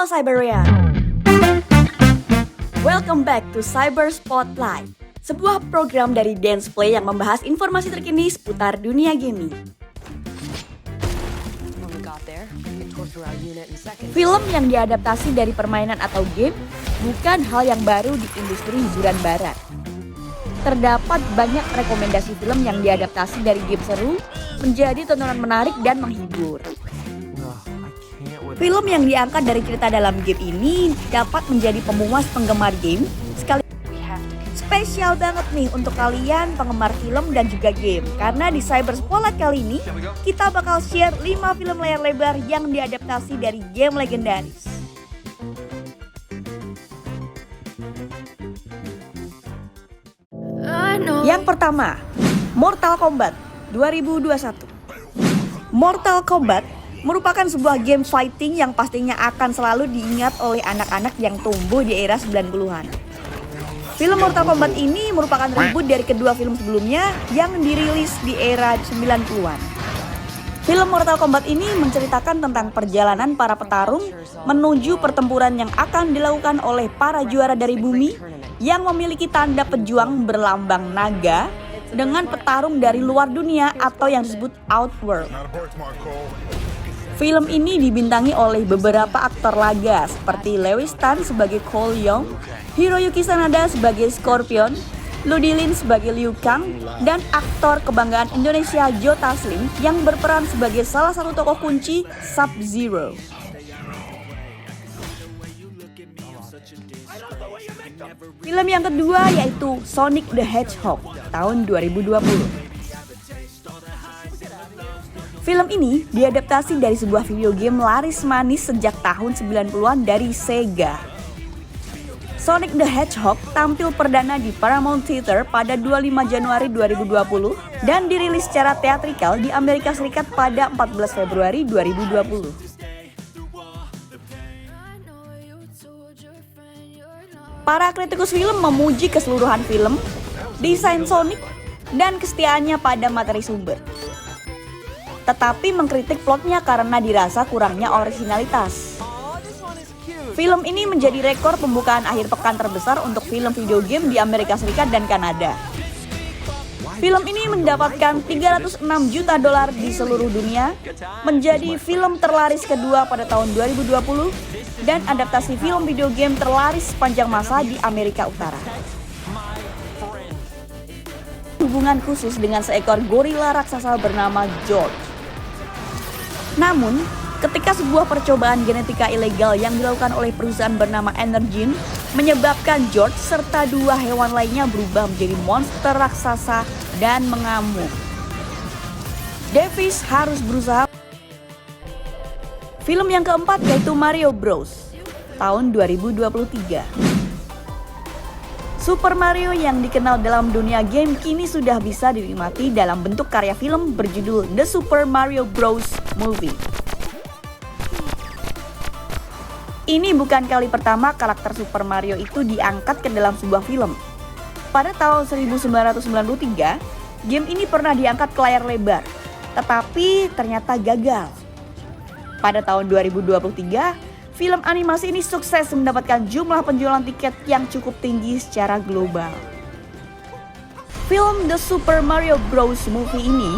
Halo Cyberian, welcome back to Cyber Spotlight, sebuah program dari Danceplay yang membahas informasi terkini seputar dunia gaming. Film yang diadaptasi dari permainan atau game bukan hal yang baru di industri hiburan barat. Terdapat banyak rekomendasi film yang diadaptasi dari game seru menjadi tontonan menarik dan menghibur. Film yang diangkat dari cerita dalam game ini dapat menjadi pemuas penggemar game sekali. Spesial banget nih untuk kalian penggemar film dan juga game, karena di Cyber Spotlight kali ini kita bakal share 5 film layar lebar yang diadaptasi dari game legendaris. Yang pertama, Mortal Kombat 2021. Mortal Kombat merupakan sebuah game fighting yang pastinya akan selalu diingat oleh anak-anak yang tumbuh di era 90-an. Film Mortal Kombat ini merupakan reboot dari kedua film sebelumnya yang dirilis di era 90-an. Film Mortal Kombat ini menceritakan tentang perjalanan para petarung menuju pertempuran yang akan dilakukan oleh para juara dari bumi yang memiliki tanda pejuang berlambang naga dengan petarung dari luar dunia atau yang disebut Outworld. Film ini dibintangi oleh beberapa aktor laga seperti Lewis Tan sebagai Cole Young, Hiroyuki Sanada sebagai Scorpion, Ludi Lin sebagai Liu Kang, dan aktor kebanggaan Indonesia Joe Taslim yang berperan sebagai salah satu tokoh kunci Sub-Zero. Film yang kedua yaitu Sonic the Hedgehog tahun 2020. Film ini diadaptasi dari sebuah video game laris manis sejak tahun 90-an dari Sega. Sonic the Hedgehog tampil perdana di Paramount Theater pada 25 Januari 2020 dan dirilis secara teatrikal di Amerika Serikat pada 14 Februari 2020. Para kritikus film memuji keseluruhan film, desain Sonic, dan kesetiaannya pada materi sumber. Tetapi mengkritik plotnya karena dirasa kurangnya originalitas. Film ini menjadi rekor pembukaan akhir pekan terbesar untuk film video game di Amerika Serikat dan Kanada. Film ini mendapatkan $306 juta di seluruh dunia, menjadi film terlaris kedua pada tahun 2020, dan adaptasi film video game terlaris sepanjang masa di Amerika Utara. Hubungan khusus dengan seekor gorila raksasa bernama George. Namun, ketika sebuah percobaan genetika ilegal yang dilakukan oleh perusahaan bernama Energene menyebabkan George serta dua hewan lainnya berubah menjadi monster raksasa dan mengamuk, Davis harus berusaha. Film yang keempat yaitu Mario Bros. Tahun 2023. Super Mario yang dikenal dalam dunia game kini sudah bisa dinikmati dalam bentuk karya film berjudul The Super Mario Bros. Movie. Ini bukan kali pertama karakter Super Mario itu diangkat ke dalam sebuah film. Pada tahun 1993, game ini pernah diangkat ke layar lebar, tetapi ternyata gagal. Pada tahun 2023, film animasi ini sukses mendapatkan jumlah penjualan tiket yang cukup tinggi secara global. Film The Super Mario Bros. Movie ini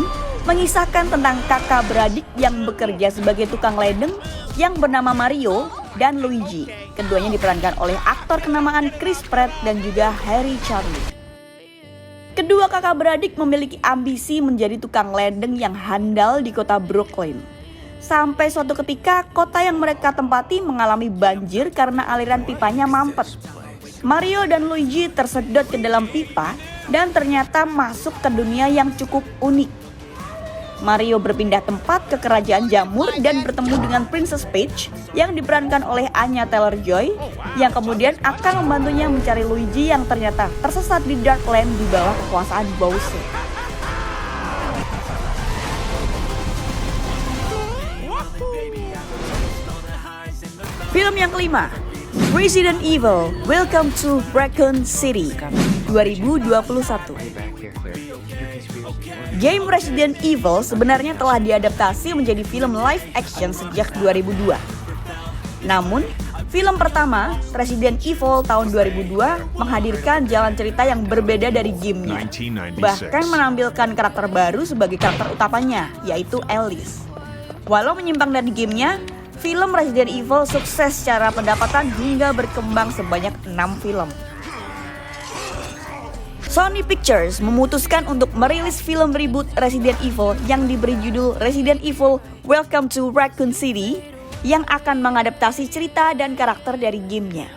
mengisahkan tentang kakak beradik yang bekerja sebagai tukang ledeng yang bernama Mario dan Luigi. Keduanya diperankan oleh aktor kenamaan Chris Pratt dan juga Harry Charlie. Kedua kakak beradik memiliki ambisi menjadi tukang ledeng yang handal di kota Brooklyn. Sampai suatu ketika kota yang mereka tempati mengalami banjir karena aliran pipanya mampet. Mario dan Luigi tersedot ke dalam pipa dan ternyata masuk ke dunia yang cukup unik. Mario berpindah tempat ke kerajaan jamur dan bertemu dengan Princess Peach yang diperankan oleh Anya Taylor-Joy yang kemudian akan membantunya mencari Luigi yang ternyata tersesat di Darkland di bawah kekuasaan Bowser. Film yang kelima, Resident Evil Welcome to Raccoon City 2021. Game Resident Evil sebenarnya telah diadaptasi menjadi film live action sejak 2002. Namun, Film pertama, Resident Evil tahun 2002, menghadirkan jalan cerita yang berbeda dari gamenya. Bahkan menampilkan karakter baru sebagai karakter utamanya, yaitu Alice. Walau menyimpang dari gamenya, film Resident Evil sukses secara pendapatan hingga berkembang sebanyak 6 film. Sony Pictures memutuskan untuk merilis film reboot Resident Evil yang diberi judul Resident Evil Welcome to Raccoon City yang akan mengadaptasi cerita dan karakter dari gamenya.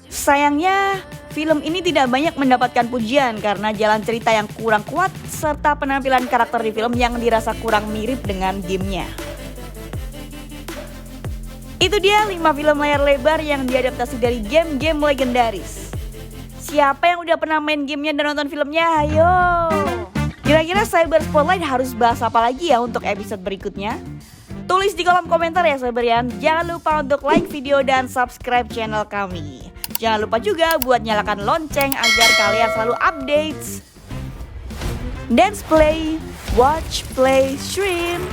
Sayangnya, film ini tidak banyak mendapatkan pujian karena jalan cerita yang kurang kuat serta penampilan karakter di film yang dirasa kurang mirip dengan gamenya. Itu dia 5 film layar lebar yang diadaptasi dari game-game legendaris. Siapa yang udah pernah main gamenya dan nonton filmnya? Ayo! Kira-kira Cyber Spotlight harus bahas apa lagi ya untuk episode berikutnya? Tulis di kolom komentar ya Cyberian. Jangan lupa untuk like video dan subscribe channel kami. Jangan lupa juga buat nyalakan lonceng agar kalian selalu updates. Dance play, watch, play, stream.